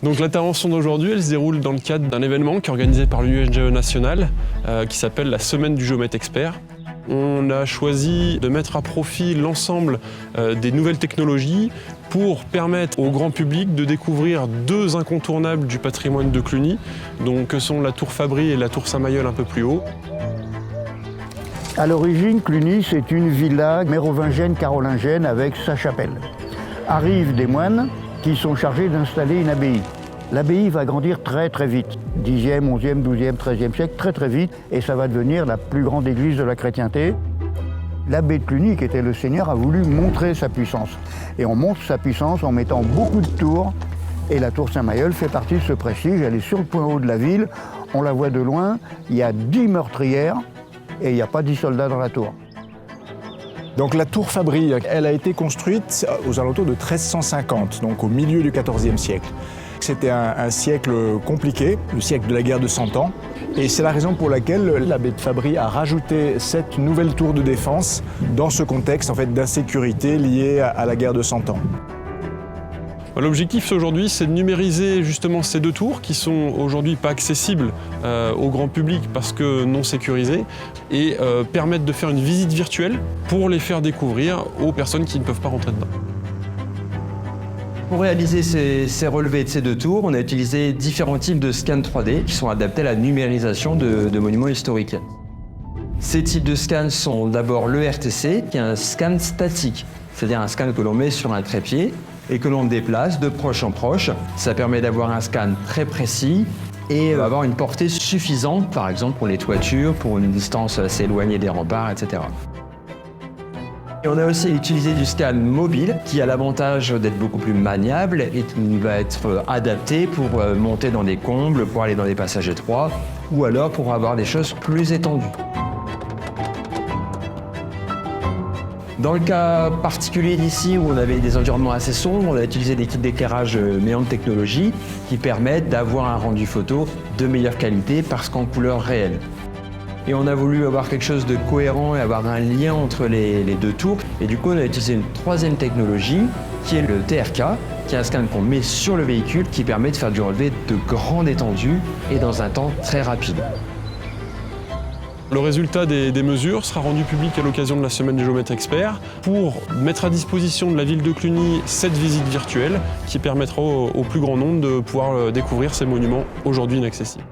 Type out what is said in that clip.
Donc l'intervention d'aujourd'hui, elle se déroule dans le cadre d'un événement qui est organisé par l'UNGE national, qui s'appelle la Semaine du géomètre expert. On a choisi de mettre à profit l'ensemble des nouvelles technologies pour permettre au grand public de découvrir deux incontournables du patrimoine de Cluny, donc que sont la tour Fabry et la tour Saint-Mayol un peu plus haut. À l'origine, Cluny, c'est une villa mérovingienne carolingienne avec sa chapelle. Arrivent des moines qui sont chargés d'installer une abbaye. L'abbaye va grandir très très vite, 10e, 11e, 12e, 13e siècle, très très vite, et ça va devenir la plus grande église de la chrétienté. L'abbé de Cluny, qui était le seigneur, a voulu montrer sa puissance. Et on montre sa puissance en mettant beaucoup de tours, et la tour Saint-Mayol fait partie de ce prestige. Elle est sur le point haut de la ville, on la voit de loin, il y a 10 meurtrières, et il n'y a pas 10 soldats dans la tour. Donc la tour Fabry, elle a été construite aux alentours de 1350, donc au milieu du XIVe siècle. C'était un siècle compliqué, le siècle de la guerre de 100 ans. Et c'est la raison pour laquelle l'abbé de Fabry a rajouté cette nouvelle tour de défense dans ce contexte en fait, d'insécurité liée à la guerre de 100 ans. L'objectif aujourd'hui, c'est de numériser justement ces deux tours qui sont aujourd'hui pas accessibles au grand public parce que non sécurisées et permettre de faire une visite virtuelle pour les faire découvrir aux personnes qui ne peuvent pas rentrer dedans. Pour réaliser ces relevés de ces deux tours, on a utilisé différents types de scans 3D qui sont adaptés à la numérisation de monuments historiques. Ces types de scans sont d'abord le RTC, qui est un scan statique, c'est-à-dire un scan que l'on met sur un trépied et que l'on déplace de proche en proche. Ça permet d'avoir un scan très précis et avoir une portée suffisante, par exemple pour les toitures, pour une distance assez éloignée des remparts, etc. Et on a aussi utilisé du scan mobile qui a l'avantage d'être beaucoup plus maniable et qui va être adapté pour monter dans des combles, pour aller dans des passages étroits ou alors pour avoir des choses plus étendues. Dans le cas particulier d'ici, où on avait des environnements assez sombres, on a utilisé des kits d'éclairage Meande Technologies qui permettent d'avoir un rendu photo de meilleure qualité parce qu'en couleur réelle. Et on a voulu avoir quelque chose de cohérent et avoir un lien entre les deux tours. Et du coup, on a utilisé une troisième technologie qui est le TRK, qui est un scan qu'on met sur le véhicule qui permet de faire du relevé de grande étendue et dans un temps très rapide. Le résultat des mesures sera rendu public à l'occasion de la Semaine du géomètre expert pour mettre à disposition de la ville de Cluny cette visite virtuelle qui permettra au plus grand nombre de pouvoir découvrir ces monuments aujourd'hui inaccessibles.